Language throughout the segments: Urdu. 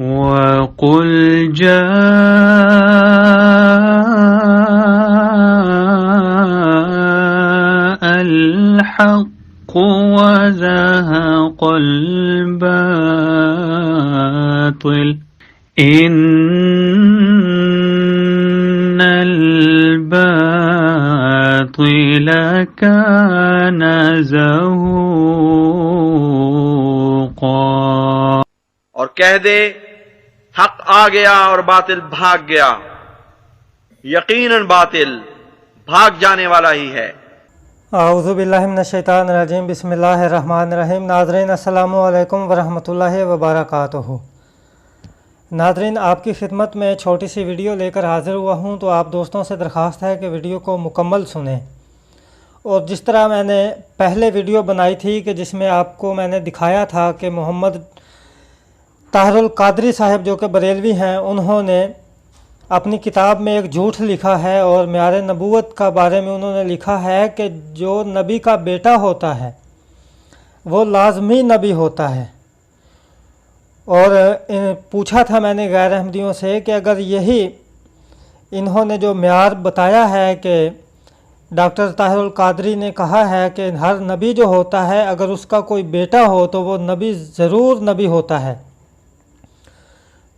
وَقُلْ جَاءَ الْحَقُّ وَزَهَقَ الْبَاطِلُ إِنَّ الْبَاطِلَ كَانَ زَهُوقًا۔ اور کہہ دے حق آ گیا اور باطل بھاگ گیا، یقیناً باطل بھاگ جانے والا ہی ہے۔ اعوذ باللہ من الشیطان الرجیم، بسم اللہ الرحمن الرحیم۔ ناظرین السلام علیکم ورحمۃ اللہ وبرکاتہ۔ ناظرین، آپ کی خدمت میں چھوٹی سی ویڈیو لے کر حاضر ہوا ہوں، تو آپ دوستوں سے درخواست ہے کہ ویڈیو کو مکمل سنیں۔ اور جس طرح میں نے پہلے ویڈیو بنائی تھی کہ جس میں آپ کو میں نے دکھایا تھا کہ محمد طاہر القادری صاحب جو کہ بریلوی ہیں، انہوں نے اپنی کتاب میں ایک جھوٹ لکھا ہے اور معیار نبوت کا بارے میں انہوں نے لکھا ہے کہ جو نبی کا بیٹا ہوتا ہے وہ لازمی نبی ہوتا ہے۔ اور پوچھا تھا میں نے غیر احمدیوں سے کہ اگر یہی انہوں نے جو معیار بتایا ہے کہ ڈاکٹر طاہر القادری نے کہا ہے کہ ہر نبی جو ہوتا ہے اگر اس کا کوئی بیٹا ہو تو وہ نبی ضرور نبی ہوتا ہے،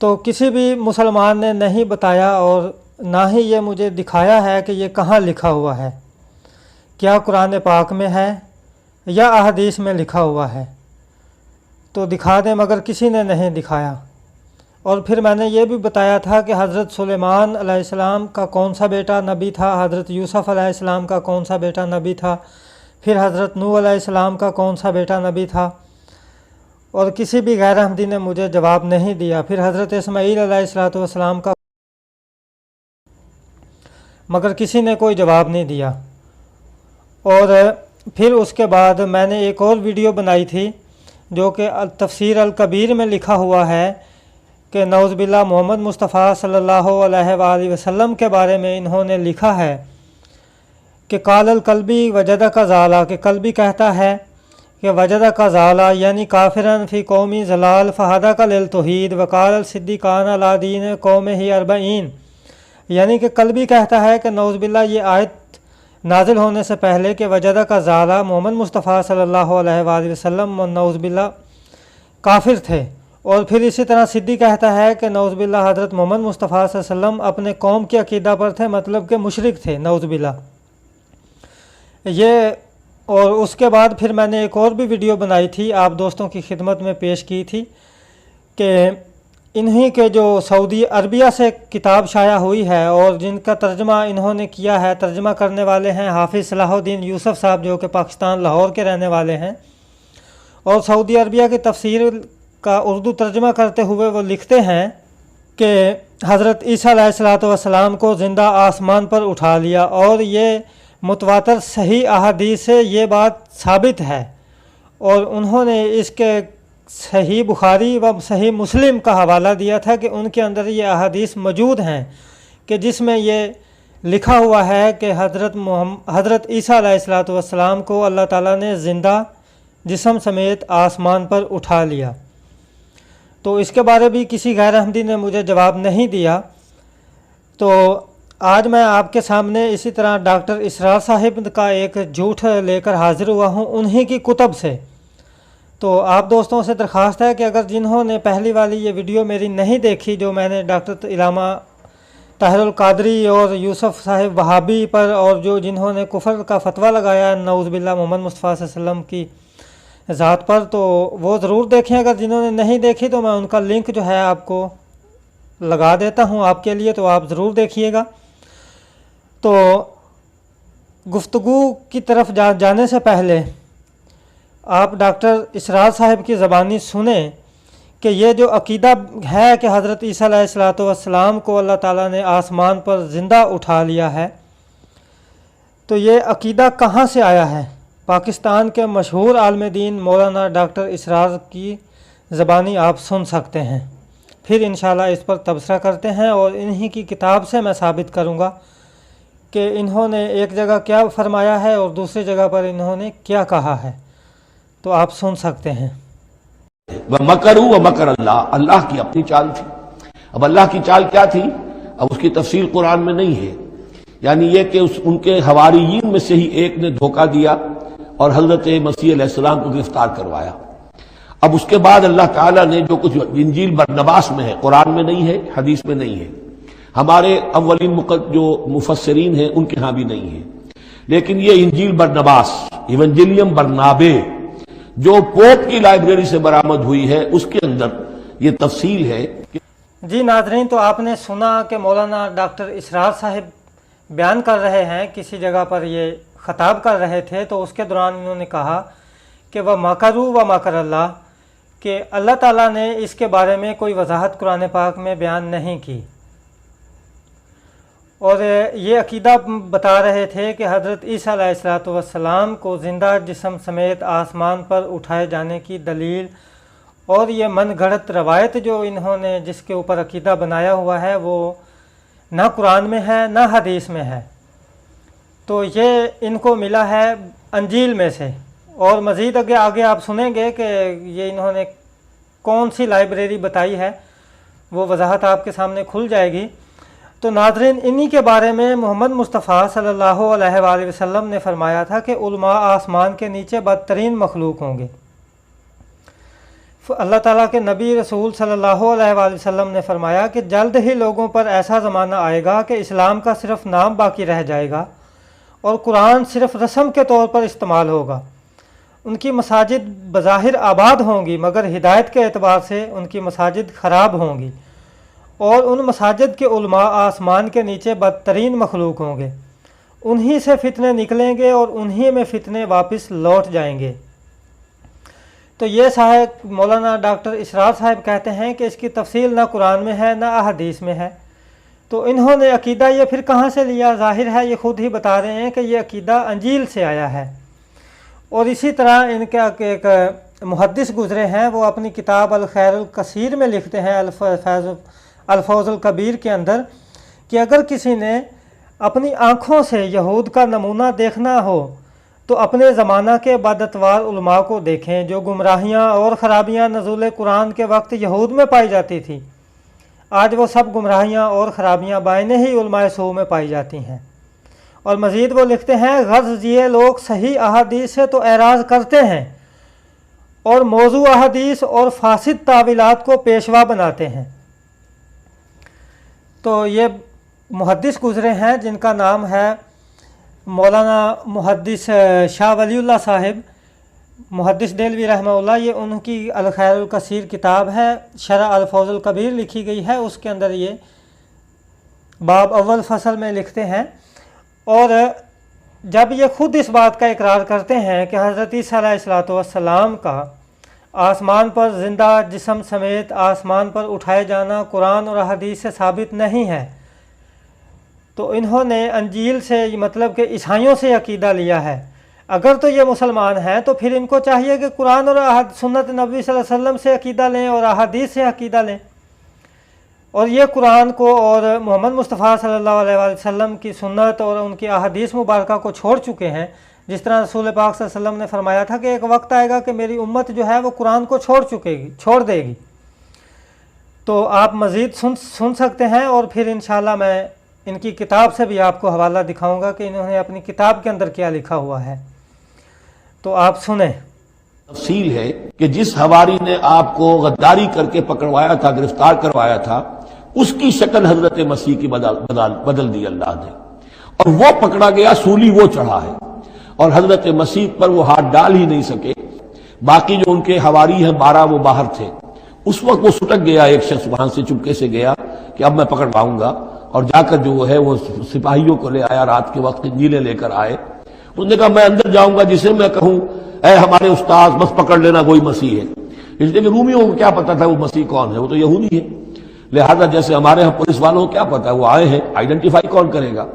تو کسی بھی مسلمان نے نہیں بتایا اور نہ ہی یہ مجھے دکھایا ہے کہ یہ کہاں لکھا ہوا ہے، کیا قرآن پاک میں ہے یا احادیث میں لکھا ہوا ہے، تو دکھا دیں، مگر کسی نے نہیں دکھایا۔ اور پھر میں نے یہ بھی بتایا تھا کہ حضرت سلیمان علیہ السلام کا کون سا بیٹا نبی تھا، حضرت یوسف علیہ السلام کا کون سا بیٹا نبی تھا، پھر حضرت نوح علیہ السلام کا کون سا بیٹا نبی تھا، اور کسی بھی غیر احمدی نے مجھے جواب نہیں دیا۔ پھر حضرت اسماعیل علیہ السلام کا، مگر کسی نے کوئی جواب نہیں دیا۔ اور پھر اس کے بعد میں نے ایک اور ویڈیو بنائی تھی جو کہ تفسیر الکبیر میں لکھا ہوا ہے کہ نعوذ باللہ محمد مصطفیٰ صلی اللہ علیہ وآلہ وسلم کے بارے میں انہوں نے لکھا ہے کہ قال القلبی وجدہ کا ضالہ، کہ قلبی کہتا ہے کہ وجدہ کا ضالہ یعنی کافرن فی قومی ضلال فہدہ کا للتوحید وقال الصدیقان علی دین قوم ہی اربعین، یعنی کہ قلبی کہتا ہے کہ نعوذ باللہ یہ آیت نازل ہونے سے پہلے کہ وجدہ کا ضالہ محمد مصطفیٰ صلی اللہ علیہ وآلہ وسلم نعوذ باللہ کافر تھے، اور پھر اسی طرح صدی کہتا ہے کہ نعوذ باللہ حضرت محمد مصطفیٰ صلی اللہ علیہ وسلم اپنے قوم کے عقیدہ پر تھے، مطلب کہ مشرک تھے نعوذ باللہ یہ۔ اور اس کے بعد پھر میں نے ایک اور بھی ویڈیو بنائی تھی، آپ دوستوں کی خدمت میں پیش کی تھی کہ انہی کے جو سعودی عربیہ سے کتاب شائع ہوئی ہے اور جن کا ترجمہ انہوں نے کیا ہے، ترجمہ کرنے والے ہیں حافظ صلاح الدین یوسف صاحب جو کہ پاکستان لاہور کے رہنے والے ہیں، اور سعودی عربیہ کی تفسیر کا اردو ترجمہ کرتے ہوئے وہ لکھتے ہیں کہ حضرت عیسیٰ علیہ السلام کو زندہ آسمان پر اٹھا لیا، اور یہ متواتر صحیح احادیث سے یہ بات ثابت ہے، اور انہوں نے اس کے صحیح بخاری و صحیح مسلم کا حوالہ دیا تھا کہ ان کے اندر یہ احادیث موجود ہیں کہ جس میں یہ لکھا ہوا ہے کہ حضرت عیسیٰ علیہ السلام کو اللہ تعالیٰ نے زندہ جسم سمیت آسمان پر اٹھا لیا۔ تو اس کے بارے بھی کسی غیر احمدی نے مجھے جواب نہیں دیا۔ تو آج میں آپ کے سامنے اسی طرح ڈاکٹر اسرار صاحب کا ایک جھوٹ لے کر حاضر ہوا ہوں انہی کی کتب سے۔ تو آپ دوستوں سے درخواست ہے کہ اگر جنہوں نے پہلی والی یہ ویڈیو میری نہیں دیکھی جو میں نے ڈاکٹر علامہ طاہر القادری اور یوسف صاحب وہابی پر اور جو جنہوں نے کفر کا فتویٰ لگایا نعوذ باللہ محمد مصطفیٰ صلی اللہ علیہ وسلم کی ذات پر، تو وہ ضرور دیکھیں۔ اگر جنہوں نے نہیں دیکھی تو میں ان کا لنک جو ہے آپ کو لگا دیتا ہوں آپ کے لیے، تو آپ ضرور دیکھیے گا۔ تو گفتگو کی طرف جانے سے پہلے آپ ڈاکٹر اسرار صاحب کی زبانی سنیں کہ یہ جو عقیدہ ہے کہ حضرت عیسیٰ علیہ السلام کو اللہ تعالیٰ نے آسمان پر زندہ اٹھا لیا ہے، تو یہ عقیدہ کہاں سے آیا ہے؟ پاکستان کے مشہور عالم دین مولانا ڈاکٹر اسرار کی زبانی آپ سن سکتے ہیں، پھر انشاءاللہ اس پر تبصرہ کرتے ہیں، اور انہی کی کتاب سے میں ثابت کروں گا کہ انہوں نے ایک جگہ کیا فرمایا ہے اور دوسری جگہ پر انہوں نے کیا کہا ہے، تو آپ سن سکتے ہیں۔ وَمَكَرُوا وَمَكَرَ اللَّهُ، اللہ کی اپنی چال تھی۔ اب اللہ کی چال کیا تھی؟ اب اس کی تفصیل قرآن میں نہیں ہے، یعنی یہ کہ ان کے حواریین میں سے ہی ایک نے دھوکہ دیا اور حضرت مسیح علیہ السلام کو گرفتار کروایا۔ اب اس کے بعد اللہ تعالیٰ نے جو کچھ انجیل برنباس میں ہے، قرآن میں نہیں ہے، حدیث میں نہیں ہے، ہمارے اولین جو مفسرین ہیں ان کے ہاں بھی نہیں ہے، لیکن یہ انجیل برنباس، ایونجیلیم برنابے، جو پوپ کی لائبریری سے برآمد ہوئی ہے، اس کے اندر یہ تفصیل ہے۔ جی ناظرین، تو آپ نے سنا کہ مولانا ڈاکٹر اسرار صاحب بیان کر رہے ہیں، کسی جگہ پر یہ خطاب کر رہے تھے، تو اس کے دوران انہوں نے کہا کہ وَمَكَرُوا وَمَكَرَ اللَّهُ، کہ اللہ تعالیٰ نے اس کے بارے میں کوئی وضاحت قرآن پاک میں بیان نہیں کی، اور یہ عقیدہ بتا رہے تھے کہ حضرت عیسیٰ علیہ السلام کو زندہ جسم سمیت آسمان پر اٹھائے جانے کی دلیل اور یہ من گھڑت روایت جو انہوں نے جس کے اوپر عقیدہ بنایا ہوا ہے وہ نہ قرآن میں ہے نہ حدیث میں ہے، تو یہ ان کو ملا ہے انجیل میں سے۔ اور مزید آگے آپ سنیں گے کہ یہ انہوں نے کون سی لائبریری بتائی ہے، وہ وضاحت آپ کے سامنے کھل جائے گی۔ تو ناظرین، انہی کے بارے میں محمد مصطفیٰ صلی اللہ علیہ وآلہ وسلم نے فرمایا تھا کہ علماء آسمان کے نیچے بدترین مخلوق ہوں گے۔ اللہ تعالیٰ کے نبی رسول صلی اللہ علیہ وآلہ وسلم نے فرمایا کہ جلد ہی لوگوں پر ایسا زمانہ آئے گا کہ اسلام کا صرف نام باقی رہ جائے گا اور قرآن صرف رسم کے طور پر استعمال ہوگا۔ ان کی مساجد بظاہر آباد ہوں گی مگر ہدایت کے اعتبار سے ان کی مساجد خراب ہوں گی، اور ان مساجد کے علماء آسمان کے نیچے بدترین مخلوق ہوں گے، انہی سے فتنے نکلیں گے اور انہی میں فتنے واپس لوٹ جائیں گے۔ تو یہ صاحب مولانا ڈاکٹر اسرار صاحب کہتے ہیں کہ اس کی تفصیل نہ قرآن میں ہے نہ احادیث میں ہے، تو انہوں نے عقیدہ یہ پھر کہاں سے لیا؟ ظاہر ہے یہ خود ہی بتا رہے ہیں کہ یہ عقیدہ انجیل سے آیا ہے۔ اور اسی طرح ان کے ایک محدث گزرے ہیں، وہ اپنی کتاب الخیر الکثیر میں لکھتے ہیں الفوز الکبیر کے اندر کہ اگر کسی نے اپنی آنکھوں سے یہود کا نمونہ دیکھنا ہو تو اپنے زمانہ کے بداتوار علماء کو دیکھیں، جو گمراہیاں اور خرابیاں نزول قرآن کے وقت یہود میں پائی جاتی تھی، آج وہ سب گمراہیاں اور خرابیاں بائنے ہی علماء سو میں پائی جاتی ہیں۔ اور مزید وہ لکھتے ہیں غرض یہ لوگ صحیح احادیث سے تو اعراض کرتے ہیں اور موضوع احادیث اور فاسد تعویلات کو پیشوا بناتے ہیں۔ تو یہ محدث گزرے ہیں جن کا نام ہے مولانا محدث شاہ ولی اللہ صاحب، محدث دہلوی رحمہ اللہ۔ یہ ان کی الخیر الکثیر کتاب ہے، شرح الفوز الکبیر لکھی گئی ہے، اس کے اندر یہ باب اول فصل میں لکھتے ہیں۔ اور جب یہ خود اس بات کا اقرار کرتے ہیں کہ حضرت عیسیٰ علیہ السلام کا آسمان پر زندہ جسم سمیت آسمان پر اٹھائے جانا قرآن اور حدیث سے ثابت نہیں ہے، تو انہوں نے انجیل سے مطلب کہ عیسائیوں سے عقیدہ لیا ہے۔ اگر تو یہ مسلمان ہیں تو پھر ان کو چاہیے کہ قرآن اور سنت نبی صلی اللہ علیہ وسلم سے عقیدہ لیں اور احادیث سے عقیدہ لیں، اور یہ قرآن کو اور محمد مصطفیٰ صلی اللہ علیہ وآلہ وسلم کی سنت اور ان کی احادیث مبارکہ کو چھوڑ چکے ہیں، جس طرح رسول پاک صلی اللہ علیہ وسلم نے فرمایا تھا کہ ایک وقت آئے گا کہ میری امت جو ہے وہ قرآن کو چھوڑ دے گی۔ تو آپ مزید سن سکتے ہیں، اور پھر انشاءاللہ میں ان کی کتاب سے بھی آپ کو حوالہ دکھاؤں گا کہ انہوں نے اپنی کتاب کے اندر کیا لکھا ہوا ہے، تو آپ سنیں۔ تفصیل ہے کہ جس حواری نے آپ کو غداری کر کے پکڑوایا تھا، گرفتار کروایا تھا، اس کی شکل حضرت مسیح کی بدل دی اللہ نے، اور وہ پکڑا گیا، سولی وہ چڑھا ہے، اور حضرت مسیح پر وہ ہاتھ ڈال ہی نہیں سکے۔ باقی جو ان کے حواری ہیں 12 وہ باہر تھے۔ اس وقت وہ سٹک گیا، ایک شخص وہاں سے چپکے سے گیا کہ اب میں پکڑواؤں گا، اور جا کر جو ہے وہ سپاہیوں کو لے آیا، رات کے وقت قندیلیں لے کر آئے۔ انہوں نے کہا میں اندر جاؤں گا، جسے میں کہوں اے ہمارے استاد بس پکڑ لینا وہی مسیح ہے، اس لیے کہ رومیوں کو کیا پتا تھا وہ مسیح کون ہے، وہ تو یہودی ہے، لہذا جیسے ہمارے ہاں پولیس والوں کو کیا پتا ہے وہ آئے ہیں، آئیڈینٹیفائی کون کرے گا۔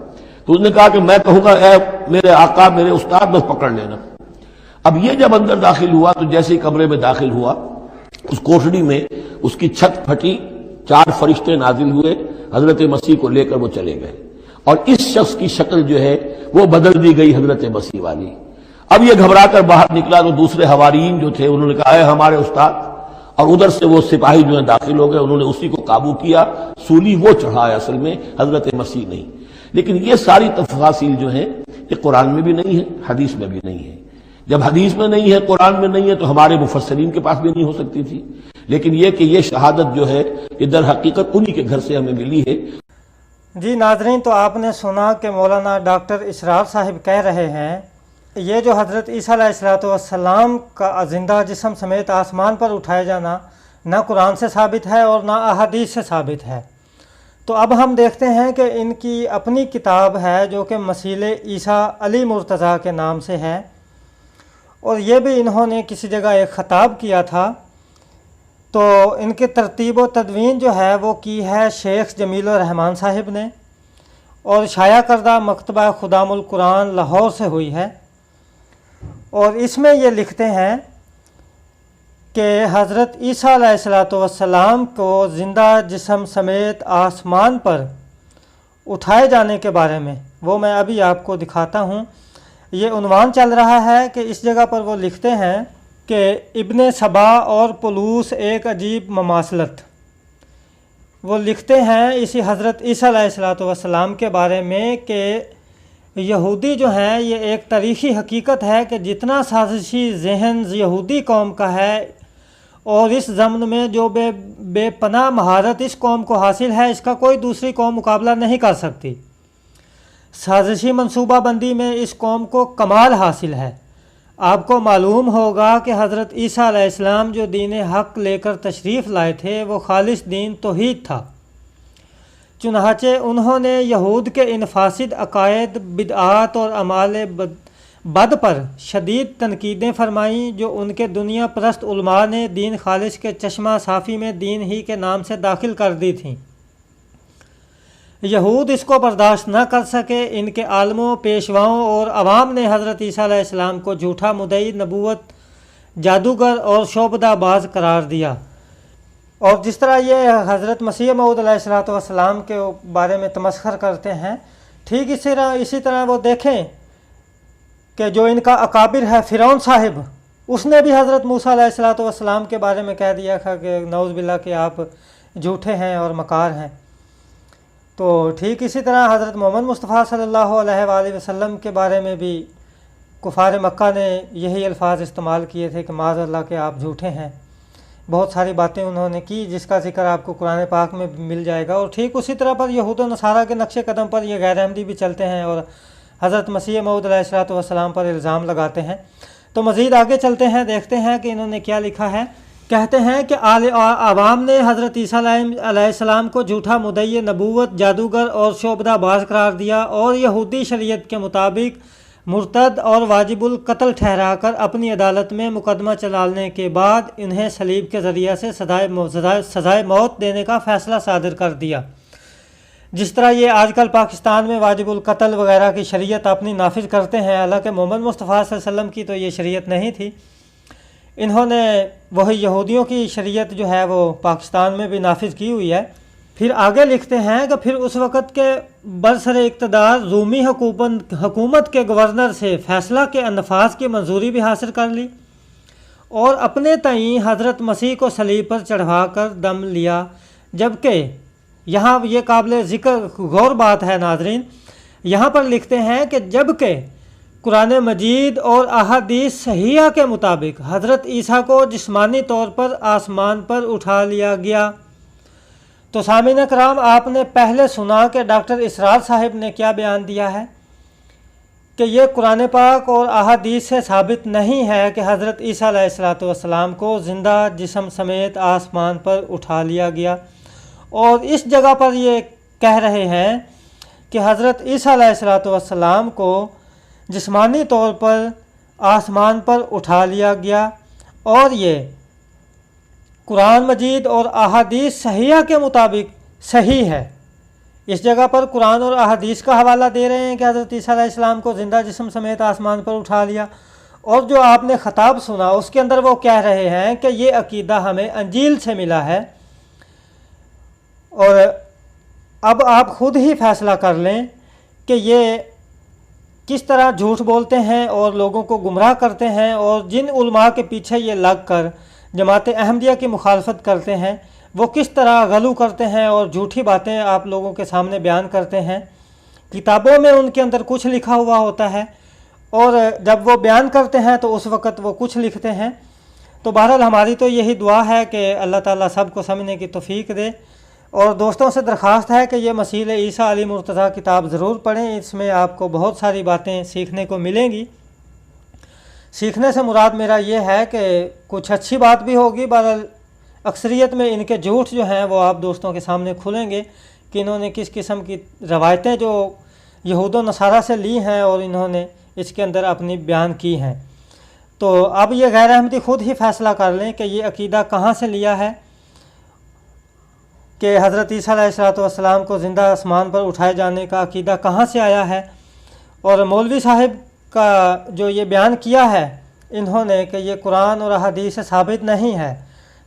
تو اس نے کہا کہ میں کہوں گا اے میرے آقا میرے استاد بس پکڑ لینا۔ اب یہ جب اندر داخل ہوا تو جیسے ہی کمرے میں داخل ہوا، اس کوٹڑی میں اس کی چھت پھٹی، 4 فرشتے نازل ہوئے، حضرت مسیح کو لے کر وہ چلے گئے، اور اس شخص کی شکل جو ہے وہ بدل دی گئی حضرت مسیح والی۔ اب یہ گھبرا کر باہر نکلا تو دوسرے حواریین جو تھے انہوں نے کہا اے ہمارے استاد اور ادھر سے وہ سپاہی جو ہیں داخل ہو گئے، انہوں نے اسی کو قابو کیا، سولی وہ چڑھایا اصل میں، حضرت مسیح نہیں۔ لیکن یہ ساری تفاصیل جو ہیں یہ قرآن میں بھی نہیں ہے، حدیث میں بھی نہیں ہے۔ جب حدیث میں نہیں ہے، قرآن میں نہیں ہے، تو ہمارے مفسرین کے پاس بھی نہیں ہو سکتی تھی۔ لیکن یہ کہ یہ شہادت جو ہے یہ در حقیقت انہی کے گھر سے ہمیں ملی ہے۔ جی ناظرین، تو آپ نے سنا کہ مولانا ڈاکٹر اسرار صاحب کہہ رہے ہیں یہ جو حضرت عیسیٰ علیہ السلام کا زندہ جسم سمیت آسمان پر اٹھائے جانا نہ قرآن سے ثابت ہے اور نہ احادیث سے ثابت ہے۔ تو اب ہم دیکھتے ہیں کہ ان کی اپنی کتاب ہے جو کہ مسیل عیسیٰ علی مرتضیٰ کے نام سے ہے، اور یہ بھی انہوں نے کسی جگہ ایک خطاب کیا تھا۔ تو ان کی ترتیب و تدوین جو ہے وہ کی ہے شیخ جمیل الرحمن صاحب نے، اور شائع کردہ مکتبہ خدام القرآن لاہور سے ہوئی ہے، اور اس میں یہ لکھتے ہیں کہ حضرت عیسیٰ علیہ السلام کو زندہ جسم سمیت آسمان پر اٹھائے جانے کے بارے میں، وہ میں ابھی آپ کو دکھاتا ہوں۔ یہ عنوان چل رہا ہے کہ اس جگہ پر وہ لکھتے ہیں کہ ابن سبا اور پولوس ایک عجیب مماثلت۔ وہ لکھتے ہیں اسی حضرت عیسیٰ علیہ السلام کے بارے میں کہ یہودی جو ہیں یہ ایک تاریخی حقیقت ہے کہ جتنا سازشی ذہن یہودی قوم کا ہے اور اس ضمن میں جو بے پناہ مہارت اس قوم کو حاصل ہے، اس کا کوئی دوسری قوم مقابلہ نہیں کر سکتی۔ سازشی منصوبہ بندی میں اس قوم کو کمال حاصل ہے۔ آپ کو معلوم ہوگا کہ حضرت عیسیٰ علیہ السلام جو دین حق لے کر تشریف لائے تھے وہ خالص دین توحید تھا، چنانچہ انہوں نے یہود کے ان فاسد عقائد، بدعات اور اعمال بد پر شدید تنقیدیں فرمائیں جو ان کے دنیا پرست علماء نے دین خالص کے چشمہ صافی میں دین ہی کے نام سے داخل کر دی تھیں۔ یہود اس کو برداشت نہ کر سکے۔ ان کے عالموں، پیشواؤں اور عوام نے حضرت عیسیٰ علیہ السلام کو جھوٹا مدعی نبوت، جادوگر اور شعبدہ باز قرار دیا، اور جس طرح یہ حضرت مسیح موعود علیہ السلام کے بارے میں تمسخر کرتے ہیں، ٹھیک اسی طرح وہ دیکھیں کہ جو ان کا اکابر ہے فرعون صاحب، اس نے بھی حضرت موسیٰ علیہ السلام کے بارے میں کہہ دیا تھا کہ نعوذ باللہ کہ آپ جھوٹے ہیں اور مکار ہیں۔ تو ٹھیک اسی طرح حضرت محمد مصطفیٰ صلی اللہ علیہ وآلہ وسلم کے بارے میں بھی کفار مکہ نے یہی الفاظ استعمال کیے تھے کہ معاذ اللہ کہ آپ جھوٹے ہیں۔ بہت ساری باتیں انہوں نے کی جس کا ذکر آپ کو قرآن پاک میں مل جائے گا، اور ٹھیک اسی طرح پر یہود و نصارہ کے نقش قدم پر یہ غیر احمدی بھی چلتے ہیں اور حضرت مسیح موعود علیہ السلام پر الزام لگاتے ہیں۔ تو مزید آگے چلتے ہیں، دیکھتے ہیں کہ انہوں نے کیا لکھا ہے۔ کہتے ہیں کہ عوام نے حضرت عیسیٰ علیہ السلام کو جھوٹا مدعی نبوت، جادوگر اور شعبدہ باز قرار دیا، اور یہودی شریعت کے مطابق مرتد اور واجب القتل ٹھہرا کر اپنی عدالت میں مقدمہ چلانے کے بعد انہیں صلیب کے ذریعہ سے سزائے موت دینے کا فیصلہ صادر کر دیا۔ جس طرح یہ آج کل پاکستان میں واجب القتل وغیرہ کی شریعت اپنی نافذ کرتے ہیں، حالانکہ محمد مصطفیٰ صلی اللہ علیہ وسلم کی تو یہ شریعت نہیں تھی۔ انہوں نے وہی یہودیوں کی شریعت جو ہے وہ پاکستان میں بھی نافذ کی ہوئی ہے۔ پھر آگے لکھتے ہیں کہ پھر اس وقت کے برسر اقتدار رومی حکومت کے گورنر سے فیصلہ کے نفاذ کی منظوری بھی حاصل کر لی، اور اپنے تئیں حضرت مسیح کو صلیب پر چڑھوا کر دم لیا۔ جبکہ یہاں یہ قابل ذکر غور بات ہے ناظرین، یہاں پر لکھتے ہیں کہ جبکہ قرآن مجید اور احادیث صحیحہ کے مطابق حضرت عیسیٰ کو جسمانی طور پر آسمان پر اٹھا لیا گیا۔ تو سامعین کرام، آپ نے پہلے سنا کہ ڈاکٹر اسرار صاحب نے کیا بیان دیا ہے کہ یہ قرآن پاک اور احادیث سے ثابت نہیں ہے کہ حضرت عیسیٰ علیہ السلام کو زندہ جسم سمیت آسمان پر اٹھا لیا گیا، اور اس جگہ پر یہ کہہ رہے ہیں کہ حضرت عیسیٰ علیہ السلام کو جسمانی طور پر آسمان پر اٹھا لیا گیا، اور یہ قرآن مجید اور احادیث صحیحہ کے مطابق صحیح ہے۔ اس جگہ پر قرآن اور احادیث کا حوالہ دے رہے ہیں کہ حضرت عیسیٰ علیہ السلام کو زندہ جسم سمیت آسمان پر اٹھا لیا، اور جو آپ نے خطاب سنا اس کے اندر وہ کہہ رہے ہیں کہ یہ عقیدہ ہمیں انجیل سے ملا ہے، اور اب آپ خود ہی فیصلہ کر لیں کہ یہ کس طرح جھوٹ بولتے ہیں اور لوگوں کو گمراہ کرتے ہیں، اور جن علماء کے پیچھے یہ لگ کر جماعت احمدیہ کی مخالفت کرتے ہیں وہ کس طرح غلو کرتے ہیں اور جھوٹی باتیں آپ لوگوں کے سامنے بیان کرتے ہیں۔ کتابوں میں ان کے اندر کچھ لکھا ہوا ہوتا ہے اور جب وہ بیان کرتے ہیں تو اس وقت وہ کچھ لکھتے ہیں۔ تو بہرحال ہماری تو یہی دعا ہے کہ اللہ تعالیٰ سب کو سمجھنے کی توفیق دے، اور دوستوں سے درخواست ہے کہ یہ مسیل عیسیٰ علیہ مرتضیٰ کتاب ضرور پڑھیں، اس میں آپ کو بہت ساری باتیں سیکھنے کو ملیں گی۔ سیکھنے سے مراد میرا یہ ہے کہ کچھ اچھی بات بھی ہوگی، بہرحال اکثریت میں ان کے جھوٹ جو ہیں وہ آپ دوستوں کے سامنے کھلیں گے کہ انہوں نے کس قسم کی روایتیں جو یہود و نصارہ سے لی ہیں اور انہوں نے اس کے اندر اپنی بیان کی ہیں۔ تو اب یہ غیر احمدی خود ہی فیصلہ کر لیں کہ یہ عقیدہ کہاں سے لیا ہے کہ حضرت عیسیٰ علیہ السلام کو زندہ آسمان پر اٹھائے جانے کا عقیدہ کہاں سے آیا ہے۔ اور مولوی صاحب کا جو یہ بیان کیا ہے انہوں نے کہ یہ قرآن اور احادیث سے ثابت نہیں ہے،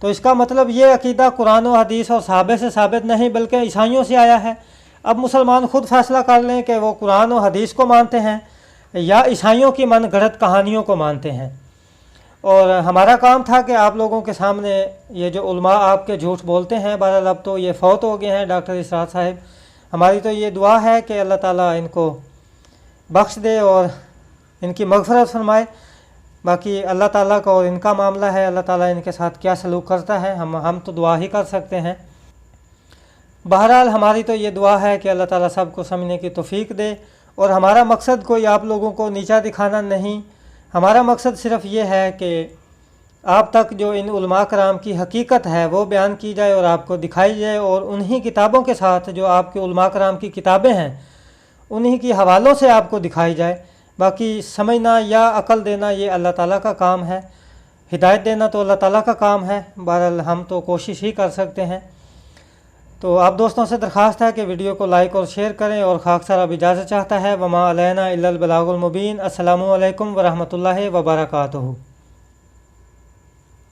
تو اس کا مطلب یہ عقیدہ قرآن و حدیث اور صحابہ سے ثابت نہیں بلکہ عیسائیوں سے آیا ہے۔ اب مسلمان خود فیصلہ کر لیں کہ وہ قرآن و حدیث کو مانتے ہیں یا عیسائیوں کی من گھڑت کہانیوں کو مانتے ہیں۔ اور ہمارا کام تھا کہ آپ لوگوں کے سامنے یہ جو علماء آپ کے جھوٹ بولتے ہیں، بہرحال اب تو یہ فوت ہو گئے ہیں ڈاکٹر اسرار صاحب، ہماری تو یہ دعا ہے کہ اللہ تعالیٰ ان کو بخش دے اور ان کی مغفرت فرمائے۔ باقی اللہ تعالیٰ کا اور ان کا معاملہ ہے، اللہ تعالیٰ ان کے ساتھ کیا سلوک کرتا ہے، ہم تو دعا ہی کر سکتے ہیں۔ بہرحال ہماری تو یہ دعا ہے کہ اللہ تعالیٰ سب کو سمجھنے کی توفیق دے، اور ہمارا مقصد کوئی آپ لوگوں کو نیچا دکھانا نہیں، ہمارا مقصد صرف یہ ہے کہ آپ تک جو ان علماء کرام کی حقیقت ہے وہ بیان کی جائے اور آپ کو دکھائی جائے، اور انہی کتابوں کے ساتھ جو آپ کے علماء کرام کی کتابیں ہیں انہی کی حوالوں سے آپ کو دکھائی جائے۔ باقی سمجھنا یا عقل دینا یہ اللہ تعالیٰ کا کام ہے، ہدایت دینا تو اللہ تعالیٰ کا کام ہے، بہرحال ہم تو کوشش ہی کر سکتے ہیں۔ تو آپ دوستوں سے درخواست ہے کہ ویڈیو کو لائک اور شیئر کریں، اور خاکسار اب اجازت چاہتا ہے، وما علینا الا البلاغ المبین۔ السلام علیکم ورحمۃ اللہ وبرکاتہ۔